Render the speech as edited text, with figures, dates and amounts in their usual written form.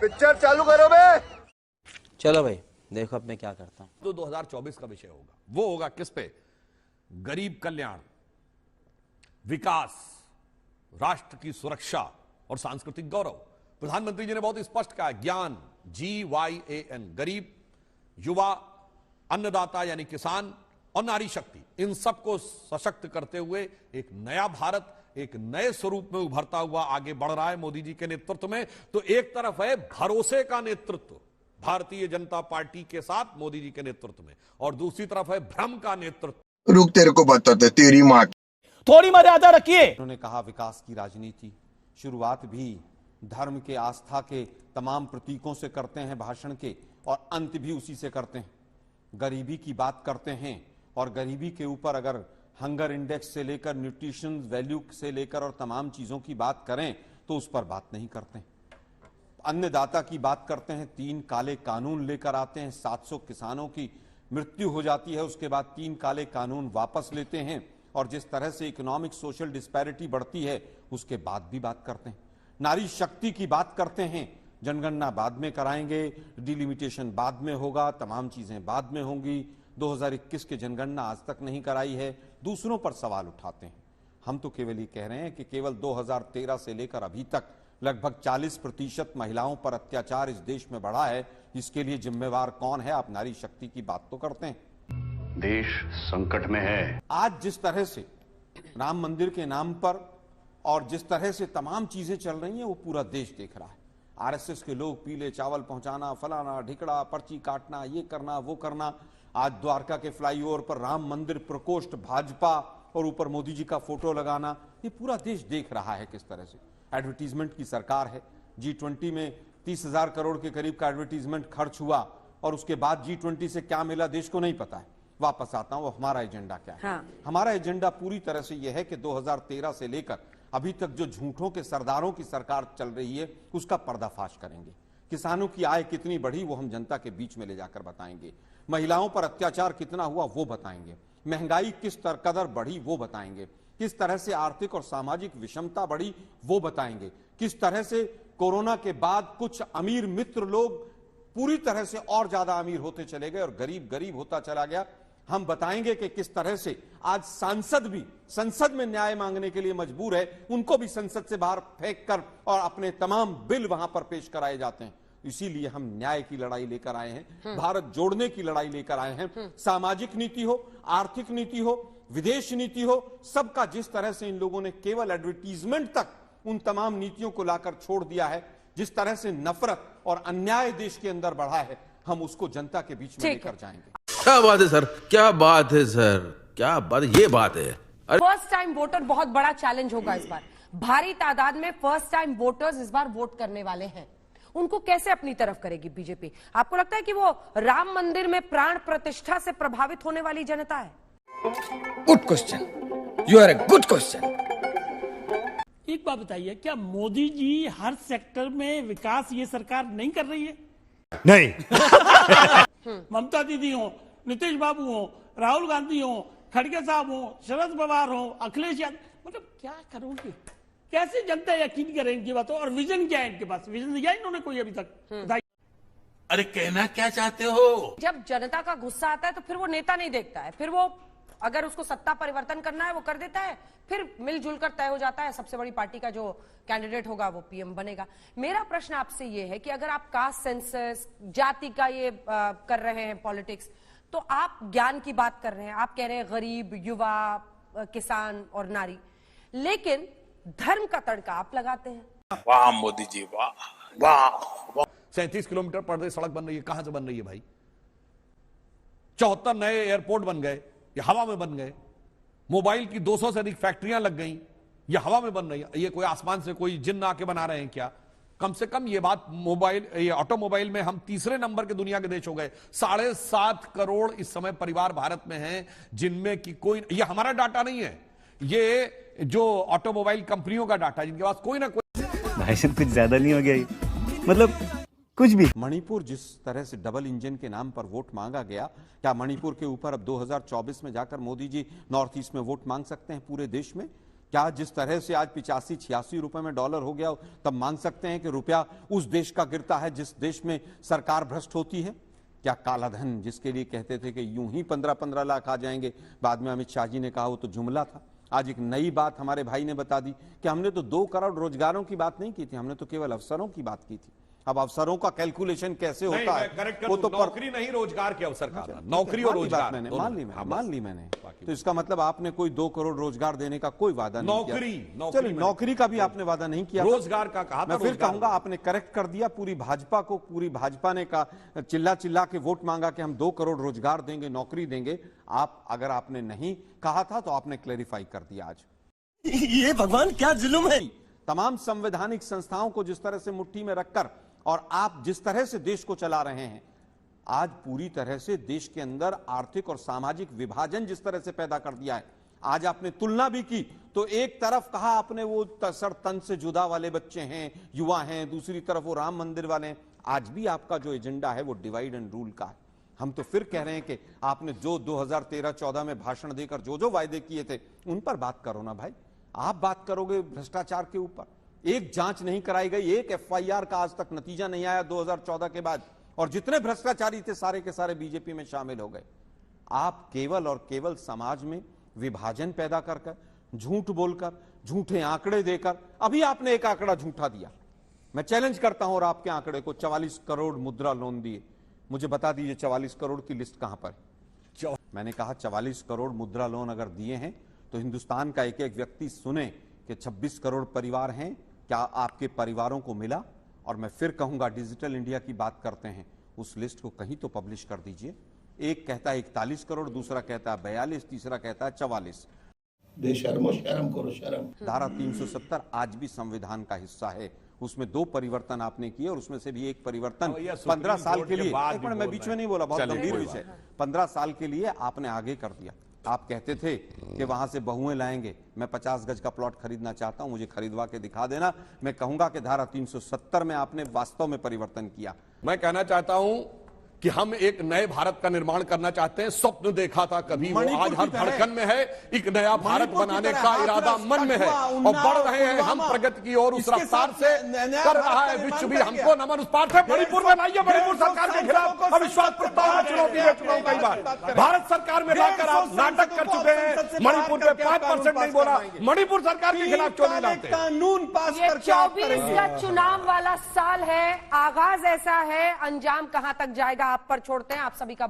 Picture चालू करो बे। चलो भाई देखो अब मैं क्या करता हूं। तो 2024 का विषय होगा, वो होगा किस पे? गरीब कल्याण, विकास, राष्ट्र की सुरक्षा और सांस्कृतिक गौरव। प्रधानमंत्री जी ने बहुत स्पष्ट कहा, ज्ञान, GYAN, गरीब, युवा, अन्नदाता यानी किसान और नारी शक्ति, इन सबको सशक्त करते हुए एक नया भारत एक नए स्वरूप में उभरता हुआ आगे बढ़ रहा है मोदी जी के नेतृत्व में। तो एक तरफ है भरोसे का नेतृत्व भारतीय जनता पार्टी के साथ मोदी जी के नेतृत्व में, और दूसरी तरफ है भ्रम का नेतृत्व। रुक, तेरे को बताते तेरी माँ। थोड़ी मर्यादा रखिए। उन्होंने कहा विकास की राजनीति शुरुआत भी धर्म के, आस्था के तमाम प्रतीकों से करते हैं भाषण के, और अंत भी उसी से करते हैं। गरीबी की बात करते हैं, और गरीबी के ऊपर अगर हंगर इंडेक्स से लेकर न्यूट्रिशन वैल्यू से लेकर और तमाम चीजों की बात करें तो उस पर बात नहीं करते। अन्नदाता की बात करते हैं, 3 काले कानून लेकर आते हैं, 700 किसानों की मृत्यु हो जाती है, उसके बाद 3 काले कानून वापस लेते हैं, और जिस तरह से इकोनॉमिक सोशल डिस्पैरिटी बढ़ती है उसके बाद भी बात करते हैं। नारी शक्ति की बात करते हैं, जनगणना बाद में कराएंगे, डिलिमिटेशन बाद में होगा, तमाम चीजें बाद में होंगी, 2021 की जनगणना आज तक नहीं कराई है, दूसरों पर सवाल उठाते हैं। हम तो केवल ये कह रहे हैं कि केवल 2013 से लेकर अभी तक लगभग 40% महिलाओं पर अत्याचार इस देश में बढ़ा है। इसके लिए जिम्मेवार कौन है? आप नारी शक्ति की बात तो करते हैं। देश संकट में है। आज जिस तरह से राम मंदिर के नाम पर और जिस तरह से तमाम चीजें चल रही हैं वो पूरा देश देख रहा है। आरएसएस के लोग पीले चावल पहुंचाना, फलाना ढिकड़ा, पर्ची काटना, ये करना वो करना, आज द्वारका के फ्लाईओवर पर राम मंदिर प्रकोष्ठ भाजपा और ऊपर मोदी जी का फोटो लगाना, ये पूरा देश देख रहा है किस तरह से। एडवर्टीजमेंट की सरकार है। G20 में 30,000 करोड़ के करीब का एडवर्टीजमेंट खर्च हुआ, और उसके बाद G20 से क्या मिला देश को नहीं पता है। वापस आता हूं, हमारा एजेंडा क्या है? हाँ। हमारा एजेंडा पूरी तरह से यह है कि 2013 से लेकर अभी तक जो झूठों के सरदारों की सरकार चल रही है उसका पर्दाफाश करेंगे। किसानों की आय कितनी बढ़ी वो हम जनता के बीच में ले जाकर बताएंगे। महिलाओं पर अत्याचार कितना हुआ वो बताएंगे। महंगाई किस कदर बढ़ी वो बताएंगे। किस तरह से आर्थिक और सामाजिक विषमता बढ़ी वो बताएंगे। किस तरह से कोरोना के बाद कुछ अमीर मित्र लोग पूरी तरह से और ज्यादा अमीर होते चले गए और गरीब गरीब होता चला गया। हम बताएंगे कि किस तरह से आज सांसद भी संसद में न्याय मांगने के लिए मजबूर है, उनको भी संसद से बाहर फेंक कर और अपने तमाम बिल वहां पर पेश कराए जाते हैं। इसीलिए हम न्याय की लड़ाई लेकर आए हैं, भारत जोड़ने की लड़ाई लेकर आए हैं। सामाजिक नीति हो, आर्थिक नीति हो, विदेश नीति हो, सबका जिस तरह से इन लोगों ने केवल एडवर्टीजमेंट तक उन तमाम नीतियों को लाकर छोड़ दिया है, जिस तरह से नफरत और अन्याय देश के अंदर बढ़ा है, हम उसको जनता के बीच में लेकर जाएंगे। क्या बात है सर, क्या बात है सर, क्या बात, ये बात है। फर्स्ट टाइम वोटर बहुत बड़ा चैलेंज होगा इस बार। भारी तादाद में फर्स्ट टाइम वोटर्स इस बार वोट करने वाले हैं। उनको कैसे अपनी तरफ करेगी बीजेपी? आपको लगता है कि वो राम मंदिर में प्राण प्रतिष्ठा से प्रभावित होने वाली जनता है? Good question, you are a good question. एक बात बताइए, क्या मोदी जी हर सेक्टर में विकास ये सरकार नहीं कर रही है? नहीं। ममता दीदी हो, नीतीश बाबू हो, राहुल गांधी हो, खड़गे साहब हो, शरद पवार हो, अखिलेश यादव, मतलब क्या करोगे? कैसे जनता यकीन करे इनकी बातों? और विजन क्या है इनके पास? विजन दिया इन्होंने कोई अभी तक? बताइए। अरे कहना क्या चाहते हो? जब जनता का गुस्सा आता है तो फिर वो नेता नहीं देखता है, फिर वो अगर उसको सत्ता परिवर्तन करना है वो कर देता है, फिर मिलजुल कर तय हो जाता है सबसे बड़ी पार्टी का जो कैंडिडेट होगा वो पीएम बनेगा। मेरा प्रश्न आपसे ये है कि अगर आप कास्ट सेंसस, जाति का ये कर रहे हैं पॉलिटिक्स, तो आप ज्ञान की बात कर रहे हैं, आप कह रहे हैं गरीब, युवा, किसान और नारी, लेकिन धर्म का तड़का आप लगाते हैं। वाह मोदी जी, वाह वाह। 37 किलोमीटर पर डे सड़क बन रही है, कहां से बन रही है भाई? 74 नए एयरपोर्ट बन गए, ये हवा में बन गए। मोबाइल की 200 से अधिक फैक्ट्रियां लग गई, ये हवा में बन रही है। ये कोई आसमान से कोई जिन्न आके बना रहे हैं क्या? कम से कम ये बात मोबाइल, ये ऑटोमोबाइल में हम तीसरे नंबर के दुनिया के देश हो गए। 7.5 करोड़ इस समय परिवार भारत में हैं, जिनमें की कोई, ये हमारा डाटा नहीं है, ये जो ऑटोमोबाइल कंपनियों का डाटा, जिनके पास कोई ना कोई। भाई साहब कुछ ज्यादा नहीं हो गया ये? मतलब कुछ भी। मणिपुर जिस तरह से डबल इंजन के नाम पर वोट मांगा गया, क्या मणिपुर के ऊपर अब 2024 में जाकर मोदी जी नॉर्थ ईस्ट में वोट मांग सकते हैं पूरे देश में? क्या जिस तरह से आज 85-86 रुपए में डॉलर हो गया, तब मान सकते हैं कि रुपया उस देश का गिरता है जिस देश में सरकार भ्रष्ट होती है? क्या काला धन, जिसके लिए कहते थे कि यूं ही 15-15 लाख आ जाएंगे, बाद में अमित शाह जी ने कहा वो तो जुमला था। आज एक नई बात हमारे भाई ने बता दी कि हमने तो 2 करोड़ रोजगारों की बात नहीं की थी, हमने तो केवल अवसरों की बात की थी। अब अवसरों का कैलकुलेशन कैसे होता है वो तो नौकरी नहीं, रोजगार के अवसर का था। नौकरी और रोजगार मैंने मान ली मैंने। तो इसका मतलब आपने कोई 2 करोड़ रोजगार देने का कोई वादा नहीं किया। चलिए, नौकरी का भी आपने वादा नहीं किया, रोजगार का कहा था। मैं फिर कहूंगा आपने करेक्ट कर दिया पूरी भाजपा को। पूरी भाजपा ने कहा, चिल्ला चिल्ला के वोट मांगा कि हम 2 करोड़ रोजगार देंगे, नौकरी देंगे। आप अगर आपने नहीं कहा था तो आपने क्लेरिफाई कर दिया आज। ये भगवान क्या जुल्म है। तमाम संवैधानिक संस्थाओं को जिस तरह से मुट्ठी में रखकर और आप जिस तरह से देश को चला रहे हैं, आज पूरी तरह से देश के अंदर आर्थिक और सामाजिक विभाजन जिस तरह से पैदा कर दिया है। आज आपने तुलना भी की तो एक तरफ कहा आपने वो सर तन से जुदा वाले बच्चे हैं, युवा हैं, दूसरी तरफ वो राम मंदिर वाले हैं। आज भी आपका जो एजेंडा है वो डिवाइड एंड रूल का है। हम तो फिर कह रहे हैं कि आपने जो 2013-14 में भाषण देकर जो वायदे किए थे उन पर बात करो ना भाई। आप बात करोगे भ्रष्टाचार के ऊपर, एक जांच नहीं कराई गई, एक एफआईआर का आज तक नतीजा नहीं आया 2014 के बाद, और जितने भ्रष्टाचारी थे सारे के सारे बीजेपी में शामिल हो गए। आप केवल और केवल समाज में विभाजन पैदा कर झूठ बोलकर, झूठे आंकड़े देकर, अभी आपने एक आंकड़ा झूठा दिया। मैं चैलेंज करता हूं और आपके आंकड़े को, 44 करोड़ मुद्रा लोन दिए। मुझे बता दीजिए 44 करोड़ की लिस्ट कहां पर है? मैंने कहा 44 करोड़ मुद्रा लोन अगर दिए हैं तो हिंदुस्तान का एक एक व्यक्ति सुने कि 26 करोड़ परिवार हैं, क्या आपके परिवारों को मिला? और मैं फिर कहूंगा, डिजिटल इंडिया की बात करते हैं, उस लिस्ट को कहीं तो पब्लिश कर दीजिए। एक कहता है 41 करोड़, दूसरा कहता है 42, तीसरा कहता है 44। बेशर्मो शर्म करो शर्म। धारा 370 आज भी संविधान का हिस्सा है, उसमें 2 परिवर्तन आपने किए और उसमें से भी एक परिवर्तन 15 साल के लिए, एक मिनट मैं बीच में नहीं बोला, बहुत गंभीर विषय, 15 साल के लिए आपने आगे कर दिया। आप कहते थे कि वहां से बहुएं लाएंगे, मैं 50 गज का प्लॉट खरीदना चाहता हूं, मुझे खरीदवा के दिखा देना। मैं कहूंगा कि धारा 370 में आपने वास्तव में परिवर्तन किया। मैं कहना चाहता हूं कि हम एक नए भारत का निर्माण करना चाहते हैं। स्वप्न देखा था कभी, वो आज हर धड़कन में है। एक नया भारत बनाने का इरादा मन में है और बढ़ रहे हैं हम प्रगति की ओर। उस रफ्तार से कर रहा है विश्व भी हमको नमन। उस पार से मणिपुर में लाइए, मणिपुर सरकार के खिलाफ अविश्वास प्रस्ताव में चुनौती दे चुका हूं कई बार। भारत सरकार में लाकर आप नाटक कर चुके हैं। मणिपुर में 5% नहीं बोला, मणिपुर सरकार के खिलाफ क्यों नहीं लाते? कानून पास कर 24 का चुनाव वाला साल है, आगाज ऐसा है, अंजाम कहां तक जाएगा आप पर छोड़ते हैं। आप सभी का